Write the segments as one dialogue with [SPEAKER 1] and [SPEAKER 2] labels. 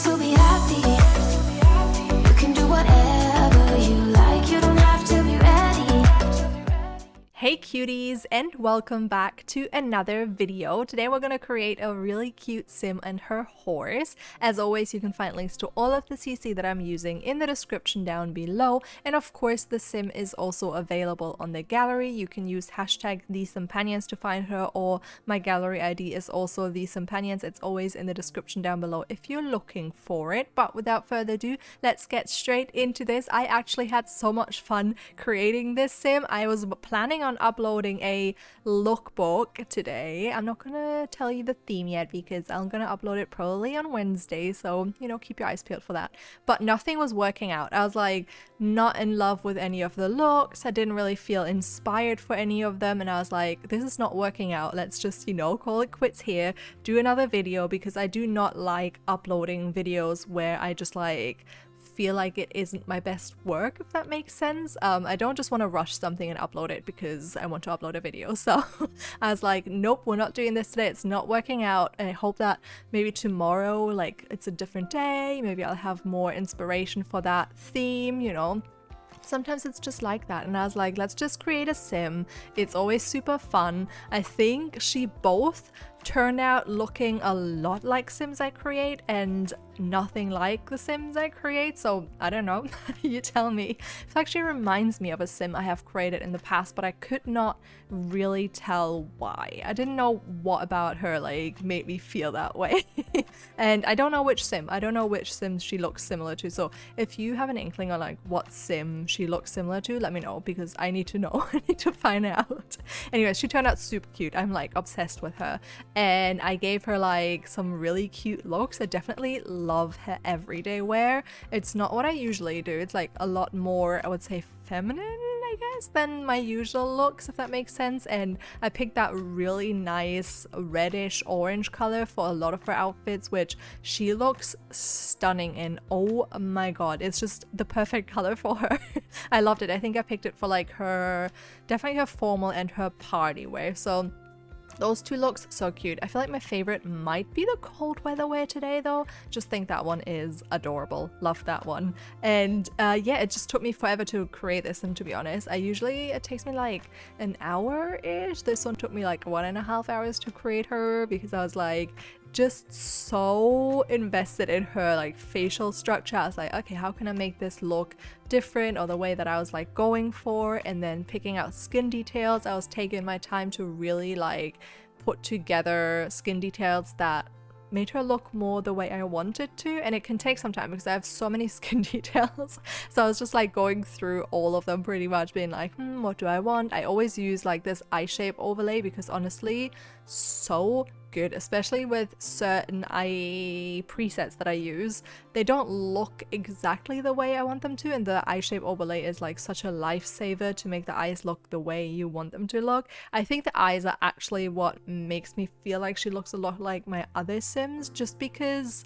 [SPEAKER 1] still be happy. You can do whatever you like. You don't have to be ready.
[SPEAKER 2] Hey cuties, and welcome back to another video. Today we're going to create a really cute sim and her horse. As always, you can find links to all of the CC that I'm using in the description down below, and of course the sim is also available on the gallery. You can use hashtag TheSimPanions to find her, or my gallery ID is also TheSimPanions. It's always in the description down below if you're looking for it. But without further ado, let's get straight into this. I actually had so much fun creating this sim. I was planning on uploading a lookbook today. I'm not gonna tell you the theme yet because I'm gonna upload it probably on Wednesday, so you know, keep your eyes peeled for that. But nothing was working out. I was like not in love with any of the looks. I didn't really feel inspired for any of them, and I was like, this is not working out. Let's just, you know, call it quits here, do another video, because I do not like uploading videos where I just like feel like it isn't my best work, if that makes sense. I don't just want to rush something and upload it because I want to upload a video. So I was like, nope, we're not doing this today. It's not working out. And I hope that maybe tomorrow, like, it's a different day. Maybe I'll have more inspiration for that theme, you know. Sometimes it's just like that, and I was like, let's just create a sim. It's always super fun. I think she both turned out looking a lot like sims I create and nothing like the sims I create, so I don't know. You tell me. It actually reminds me of a sim I have created in the past, but I could not really tell why. I didn't know what about her like made me feel that way. And I don't know which sim. I don't know which sims she looks similar to, so if you have an inkling on like what sim she looks similar to, let me know, because I need to know. I need to find out. Anyways, she turned out super cute. I'm like obsessed with her, and I gave her like some really cute looks. I definitely love her everyday wear. It's not what I usually do. It's like a lot more, I would say, feminine, I guess, than my usual looks, if that makes sense. And I picked that really nice reddish orange color for a lot of her outfits, which she looks stunning in. Oh my god, it's just the perfect color for her. I loved it. I think I picked it for like her, definitely her formal and her party wear. So those two looks so cute. I feel like my favorite might be the cold weather wear today though. Just think that one is adorable. Love that one. And yeah, it just took me forever to create this, and to be honest, it takes me like an hour-ish. This one took me like 1.5 hours to create her because I was like just so invested in her like facial structure. I was like, okay, how can I make this look different, or the way that I was like going for, and then picking out skin details. I was taking my time to really like put together skin details that made her look more the way I wanted to, and it can take some time because I have so many skin details. So I was just like going through all of them pretty much, being like, what do I want? I always use like this eye shape overlay because honestly, so good, especially with certain eye presets that I use. They don't look exactly the way I want them to, and the eye shape overlay is like such a lifesaver to make the eyes look the way you want them to look. I think the eyes are actually what makes me feel like she looks a lot like my other sims, just because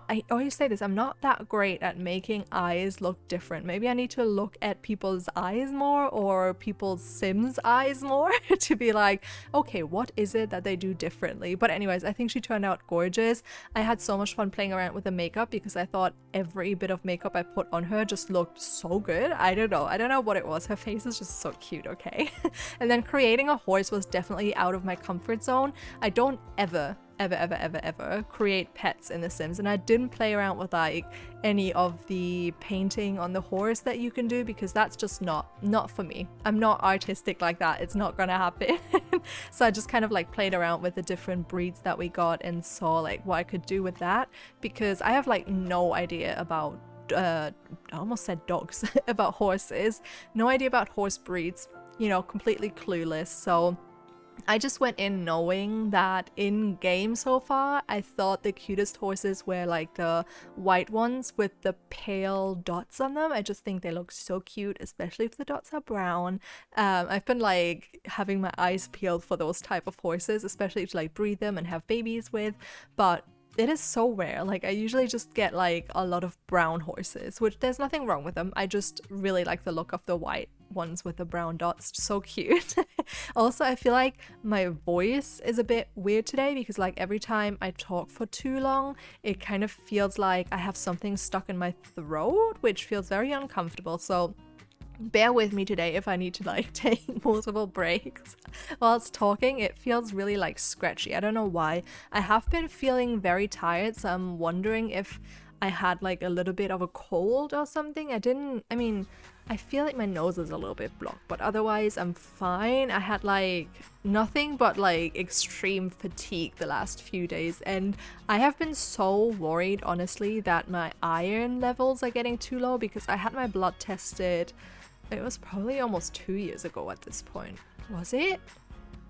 [SPEAKER 2] I always say this, I'm not that great at making eyes look different. Maybe I need to look at people's eyes more, or people's sims' eyes more to be like, okay, what is it that they do differently? But anyways, I think she turned out gorgeous. I had so much fun playing around with the makeup because I thought every bit of makeup I put on her just looked so good. I don't know what it was. Her face is just so cute, okay? And then creating a horse was definitely out of my comfort zone. I don't ever create pets in The Sims, and I didn't play around with like any of the painting on the horse that you can do because that's just not for me. I'm not artistic like that. It's not gonna happen. So I just kind of like played around with the different breeds that we got and saw like what I could do with that, because I have like no idea about I almost said dogs about horses, no idea about horse breeds, you know, completely clueless. So I just went in knowing that in game so far, I thought the cutest horses were like the white ones with the pale dots on them. I just think they look so cute, especially if the dots are brown. I've been like having my eyes peeled for those type of horses, especially to like breed them and have babies with, but it is so rare. Like I usually just get like a lot of brown horses, which there's nothing wrong with them. I just really like the look of the white ones with the brown dots. So cute. Also, I feel like my voice is a bit weird today because like every time I talk for too long, it kind of feels like I have something stuck in my throat, which feels very uncomfortable. So bear with me today if I need to like take multiple breaks whilst talking. It feels really like scratchy. I don't know why. I have been feeling very tired, so I'm wondering if I had like a little bit of a cold or something. I feel like my nose is a little bit blocked, but otherwise I'm fine. I had like nothing but like extreme fatigue the last few days, and I have been so worried, honestly, that my iron levels are getting too low because I had my blood tested. It was probably almost 2 years ago at this point. Was it?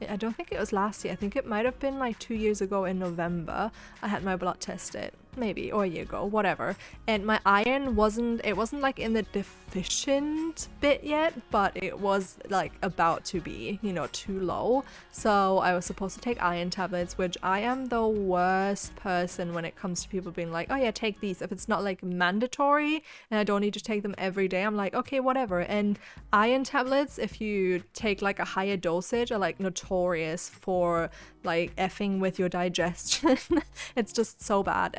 [SPEAKER 2] I don't think it was last year. I think it might have been like 2 years ago in November. I had my blood tested, maybe, or a year ago, whatever. And my iron wasn't like in the deficient bit yet, but it was like about to be, you know, too low. So I was supposed to take iron tablets, which I am the worst person when it comes to people being like, oh yeah, take these. If it's not like mandatory and I don't need to take them every day, I'm like, okay, whatever. And iron tablets, if you take like a higher dosage, are like notorious for like effing with your digestion. It's just so bad.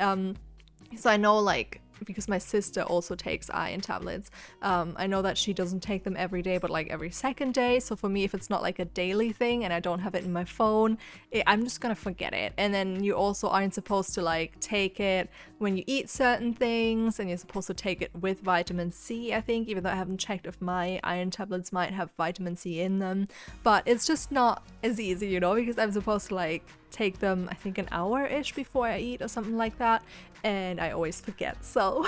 [SPEAKER 2] So I know, like, because my sister also takes iron tablets, I know that she doesn't take them every day, but like every second day. So for me, if it's not like a daily thing and I don't have it in my phone, I'm just gonna forget it. And then you also aren't supposed to like take it when you eat certain things, and you're supposed to take it with vitamin C, I think, even though I haven't checked if my iron tablets might have vitamin C in them. But it's just not as easy, you know, because I'm supposed to like take them, I think, an hour-ish before I eat or something like that, and I always forget. So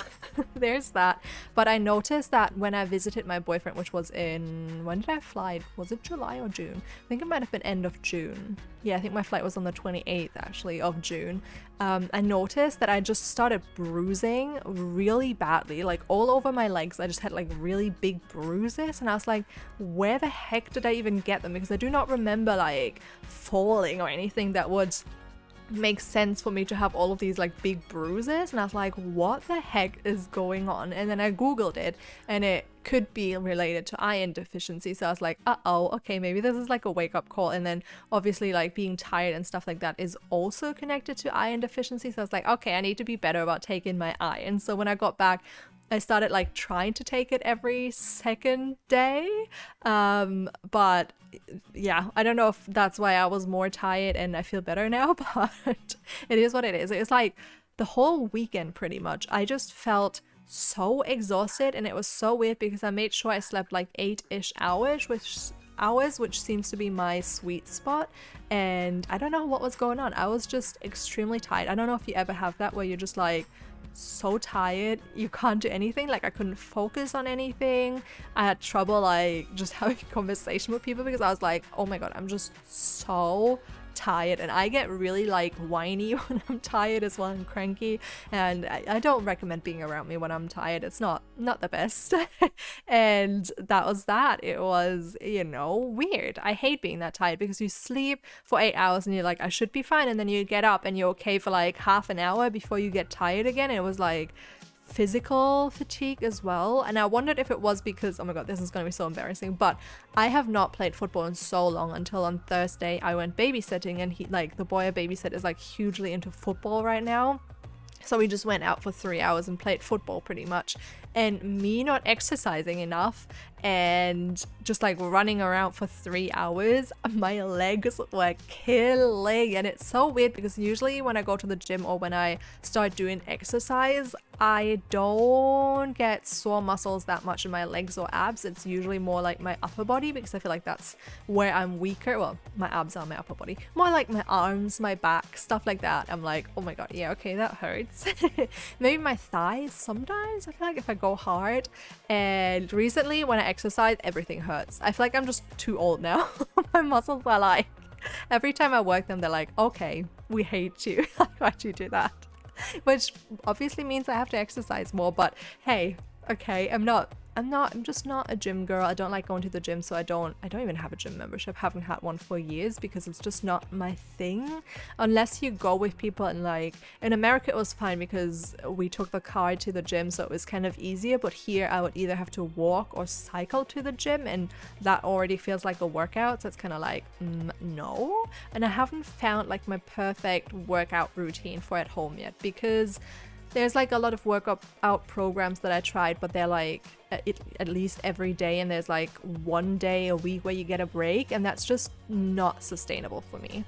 [SPEAKER 2] there's that. But I noticed that when I visited my boyfriend, which was in, when did I fly? Was it July or June? I think it might have been end of June. Yeah, I think my flight was on the 28th actually of June. I noticed that I just started bruising really badly, like all over my legs. I just had like really big bruises, and I was like, where the heck did I even get them? Because I do not remember like falling or anything that would make sense for me to have all of these like big bruises. And I was like, what the heck is going on? And then I googled it, and it could be related to iron deficiency. So I was like, okay, maybe this is like a wake-up call. And then obviously like being tired and stuff like that is also connected to iron deficiency. So I was like, okay, I need to be better about taking my iron. So when I got back, I started like trying to take it every second day. But yeah, I don't know if that's why I was more tired and I feel better now, but it is what it is. It's like the whole weekend pretty much, I just felt so exhausted, and it was so weird because I made sure I slept like 8-ish hours, which seems to be my sweet spot. And I don't know what was going on. I was just extremely tired. I don't know if you ever have that where you're just like so tired you can't do anything. Like I couldn't focus on anything. I had trouble like just having a conversation with people because I was like, oh my god, I'm just so tired. And I get really like whiny when I'm tired as well, and cranky, and I don't recommend being around me when I'm tired. It's not the best. And that was that. It was, you know, weird. I hate being that tired because you sleep for 8 hours and you're like, I should be fine, and then you get up and you're okay for like half an hour before you get tired again. It was like physical fatigue as well. And I wondered if it was because, oh my god, this is going to be so embarrassing, but I have not played football in so long until on Thursday I went babysitting, and he, like, the boy I babysit is like hugely into football right now. So we just went out for 3 hours and played football pretty much. And me not exercising enough and just like running around for 3 hours, my legs were killing. And it's so weird because usually when I go to the gym or when I start doing exercise, I don't get sore muscles that much in my legs or abs. It's usually more like my upper body because I feel like that's where I'm weaker. Well, my abs are my upper body. More like my arms, my back, stuff like that. I'm like, oh my god, yeah, okay, that hurts. Maybe my thighs sometimes. I feel like if I go hard. And recently when I exercise, everything hurts. I feel like I'm just too old now. My muscles are like, every time I work them, they're like, okay, we hate you. Why'd you do that? Which obviously means I have to exercise more, but hey, okay, I'm not I'm just not a gym girl. I don't like going to the gym, so I don't even have a gym membership. Haven't had one for years because it's just not my thing. Unless you go with people, and like in America it was fine because we took the car to the gym, so it was kind of easier, but here I would either have to walk or cycle to the gym, and that already feels like a workout, so it's kind of like no. And I haven't found like my perfect workout routine for at home yet, because there's like a lot of workout programs that I tried, but they're like at least every day, and there's like one day a week where you get a break, and that's just not sustainable for me.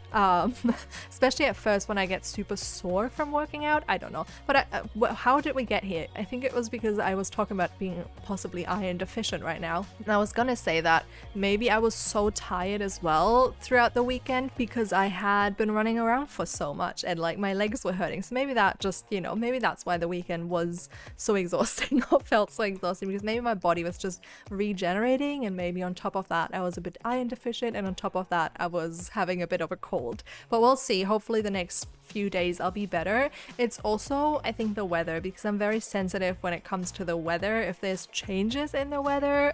[SPEAKER 2] Especially at first when I get super sore from working out. I don't know, but how did we get here? I think it was because I was talking about being possibly iron deficient right now, and I was gonna say that maybe I was so tired as well throughout the weekend because I had been running around for so much and like my legs were hurting, so maybe that just, you know, maybe that's why the weekend was so exhausting or felt so exhausting, because maybe my body was just regenerating, and maybe on top of that I was a bit iron deficient, and on top of that I was having a bit of a cold. But we'll see. Hopefully the next few days I'll be better. It's also, I think, the weather, because I'm very sensitive when it comes to the weather. If there's changes in the weather,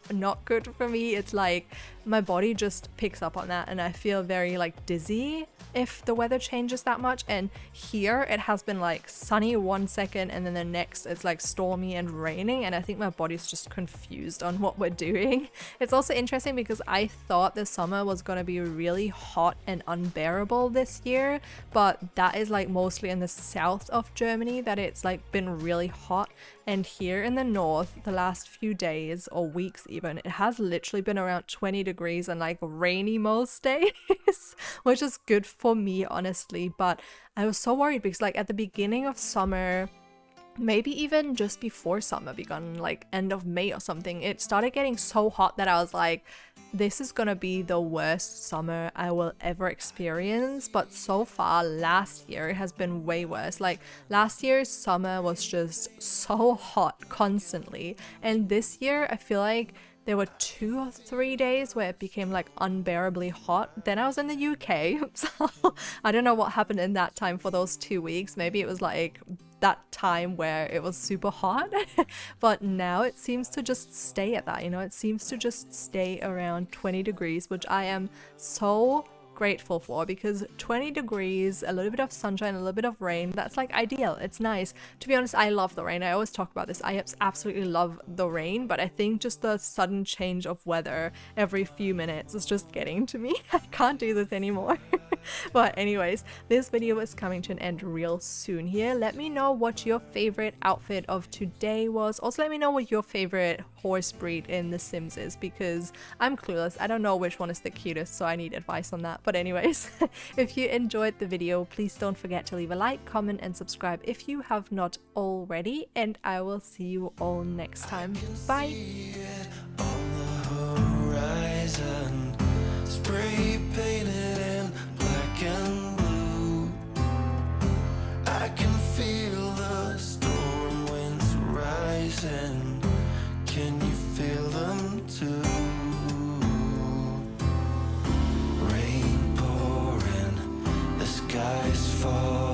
[SPEAKER 2] not good for me. It's like my body just picks up on that, and I feel very like dizzy if the weather changes that much. And here it has been like sunny 1 second, and then the next it's like stormy and raining, and I think my body's just confused on what we're doing. It's also interesting because I thought the summer was gonna be really hot and unbearable this year, but that is like mostly in the south of Germany that it's like been really hot, and here in the north the last few days or weeks even, it has literally been around 20 degrees and like rainy most days which is good for me honestly. But I was so worried because like at the beginning of summer, maybe even just before summer begun, like end of May or something, it started getting so hot that I was like, this is gonna be the worst summer I will ever experience. But so far last year it has been way worse. Like last year's summer was just so hot constantly, and this year I feel like there were 2 or 3 days where it became like unbearably hot. Then I was in the UK, so I don't know what happened in that time for those 2 weeks. Maybe it was like that time where it was super hot but now it seems to just stay at that, you know, it seems to just stay around 20 degrees, which I am so grateful for, because 20 degrees, a little bit of sunshine, a little bit of rain, that's like ideal. It's nice. To be honest, I love the rain. I always talk about this. I absolutely love the rain, but I think just the sudden change of weather every few minutes is just getting to me. I can't do this anymore. But anyways, this video is coming to an end real soon here. Let me know what your favorite outfit of today was. Also let me know what your favorite horse breed in The Sims is, because I'm clueless. I don't know which one is the cutest, so I need advice on that. But anyways, if you enjoyed the video, please don't forget to leave a like, comment and subscribe if you have not already, and I will see you all next time. Bye!
[SPEAKER 3] Spray painted in black and blue, I can feel the storm winds rising. Can you feel them too? Rain pouring, the sky's falling.